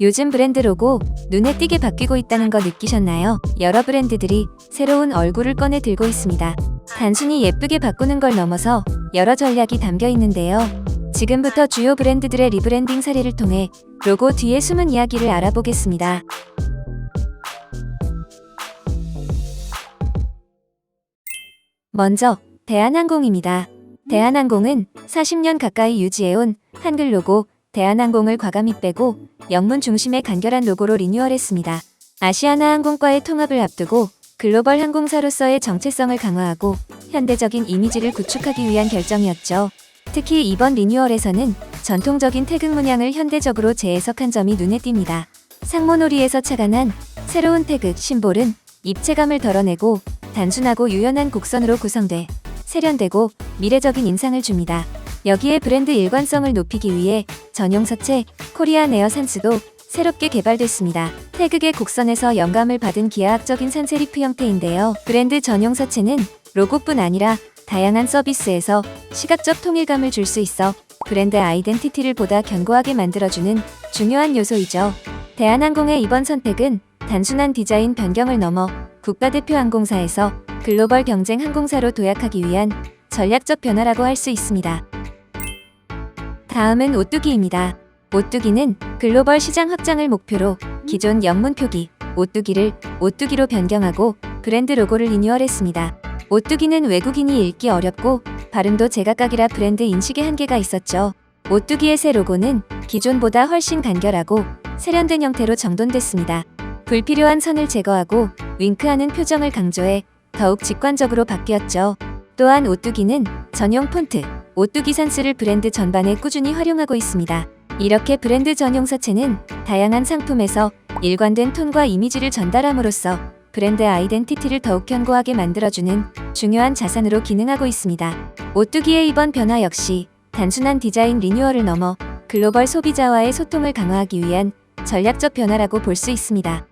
요즘 브랜드 로고 눈에 띄게 바뀌고 있다는 거 느끼셨나요? 여러 브랜드들이 새로운 얼굴을 꺼내 들고 있습니다. 단순히 예쁘게 바꾸는 걸 넘어서 여러 전략이 담겨 있는데요. 지금부터 주요 브랜드들의 리브랜딩 사례를 통해 로고 뒤에 숨은 이야기를 알아보겠습니다. 먼저 대한항공입니다. 대한항공은 40년 가까이 유지해온 한글 로고 대한항공을 과감히 빼고 영문 중심의 간결한 로고로 리뉴얼했습니다. 아시아나 항공과의 통합을 앞두고 글로벌 항공사로서의 정체성을 강화하고 현대적인 이미지를 구축하기 위한 결정이었죠. 특히 이번 리뉴얼에서는 전통적인 태극 문양을 현대적으로 재해석한 점이 눈에 띕니다. 상모놀이에서 착안한 새로운 태극 심볼은 입체감을 덜어내고 단순하고 유연한 곡선으로 구성돼 세련되고 미래적인 인상을 줍니다. 여기에 브랜드 일관성을 높이기 위해 전용 서체 코리안 에어 산스도 새롭게 개발됐습니다. 태극의 곡선에서 영감을 받은 기하학적인 산세리프 형태인데요. 브랜드 전용 서체는 로고뿐 아니라 다양한 서비스에서 시각적 통일감을 줄 수 있어 브랜드 아이덴티티를 보다 견고하게 만들어주는 중요한 요소이죠. 대한항공의 이번 선택은 단순한 디자인 변경을 넘어 국가대표 항공사에서 글로벌 경쟁 항공사로 도약하기 위한 전략적 변화라고 할 수 있습니다. 다음은 오뚜기입니다. 오뚜기는 글로벌 시장 확장을 목표로 기존 영문 표기 오뚜기를 오뚜기로 변경하고 브랜드 로고를 리뉴얼했습니다. 오뚜기는 외국인이 읽기 어렵고 발음도 제각각이라 브랜드 인식에 한계가 있었죠. 오뚜기의 새 로고는 기존보다 훨씬 간결하고 세련된 형태로 정돈됐습니다. 불필요한 선을 제거하고 윙크하는 표정을 강조해 더욱 직관적으로 바뀌었죠. 또한 오뚜기는 전용 폰트 오뚜기 산스를 브랜드 전반에 꾸준히 활용하고 있습니다. 이렇게 브랜드 전용 서체는 다양한 상품에서 일관된 톤과 이미지를 전달함으로써 브랜드 아이덴티티를 더욱 견고하게 만들어주는 중요한 자산으로 기능하고 있습니다. 오뚜기의 이번 변화 역시 단순한 디자인 리뉴얼을 넘어 글로벌 소비자와의 소통을 강화하기 위한 전략적 변화라고 볼 수 있습니다.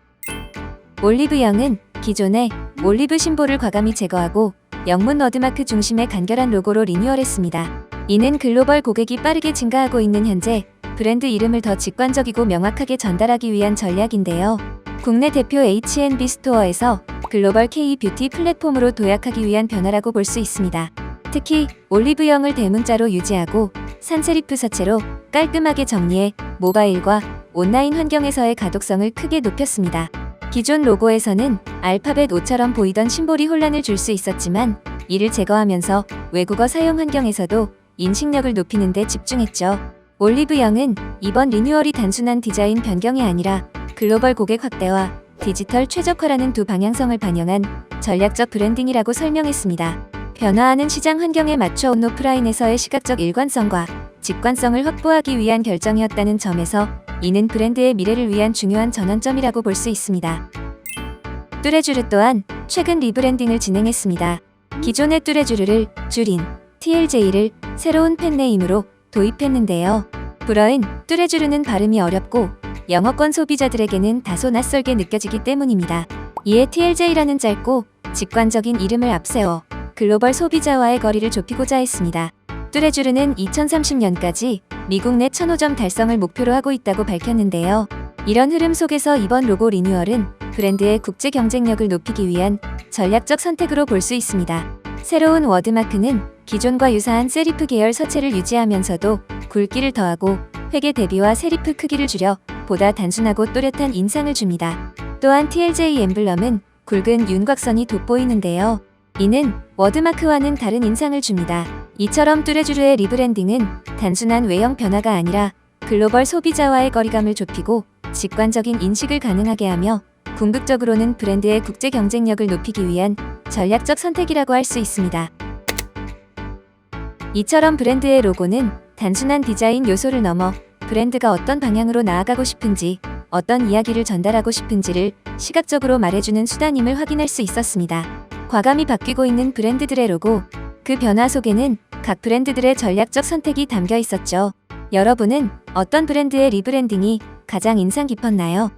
올리브영은 기존의 올리브 심볼을 과감히 제거하고 영문 워드마크 중심의 간결한 로고로 리뉴얼했습니다. 이는 글로벌 고객이 빠르게 증가하고 있는 현재 브랜드 이름을 더 직관적이고 명확하게 전달하기 위한 전략인데요. 국내 대표 H&B 스토어에서 글로벌 K-뷰티 플랫폼으로 도약하기 위한 변화라고 볼 수 있습니다. 특히 올리브영을 대문자로 유지하고 산세리프 서체로 깔끔하게 정리해 모바일과 온라인 환경에서의 가독성을 크게 높였습니다. 기존 로고에서는 알파벳 O처럼 보이던 심볼이 혼란을 줄 수 있었지만 이를 제거하면서 외국어 사용 환경에서도 인식력을 높이는 데 집중했죠. 올리브영은 이번 리뉴얼이 단순한 디자인 변경이 아니라 글로벌 고객 확대와 디지털 최적화라는 두 방향성을 반영한 전략적 브랜딩이라고 설명했습니다. 변화하는 시장 환경에 맞춰 온오프라인에서의 시각적 일관성과 직관성을 확보하기 위한 결정이었다는 점에서 이는 브랜드의 미래를 위한 중요한 전환점이라고 볼 수 있습니다. 뚜레쥬르 또한 최근 리브랜딩을 진행했습니다. 기존의 뚜레쥬르를 줄인 TLJ를 새로운 팬네임으로 도입했는데요. 불어인 뚜레쥬르는 발음이 어렵고 영어권 소비자들에게는 다소 낯설게 느껴지기 때문입니다. 이에 TLJ라는 짧고 직관적인 이름을 앞세워 글로벌 소비자와의 거리를 좁히고자 했습니다. 뚜레쥬르는 2030년까지 미국 내 1000호점 달성을 목표로 하고 있다고 밝혔는데요. 이런 흐름 속에서 이번 로고 리뉴얼은 브랜드의 국제 경쟁력을 높이기 위한 전략적 선택으로 볼 수 있습니다. 새로운 워드마크는 기존과 유사한 세리프 계열 서체를 유지하면서도 굵기를 더하고 회계 대비와 세리프 크기를 줄여 보다 단순하고 또렷한 인상을 줍니다. 또한 TLJ 엠블럼은 굵은 윤곽선이 돋보이는데요. 이는 워드마크와는 다른 인상을 줍니다. 이처럼 뚜레쥬르의 리브랜딩은 단순한 외형 변화가 아니라 글로벌 소비자와의 거리감을 좁히고 직관적인 인식을 가능하게 하며 궁극적으로는 브랜드의 국제 경쟁력을 높이기 위한 전략적 선택이라고 할 수 있습니다. 이처럼 브랜드의 로고는 단순한 디자인 요소를 넘어 브랜드가 어떤 방향으로 나아가고 싶은지, 어떤 이야기를 전달하고 싶은지를 시각적으로 말해주는 수단임을 확인할 수 있었습니다. 과감히 바뀌고 있는 브랜드들의 로고, 그 변화 속에는 각 브랜드들의 전략적 선택이 담겨 있었죠. 여러분은 어떤 브랜드의 리브랜딩이 가장 인상 깊었나요?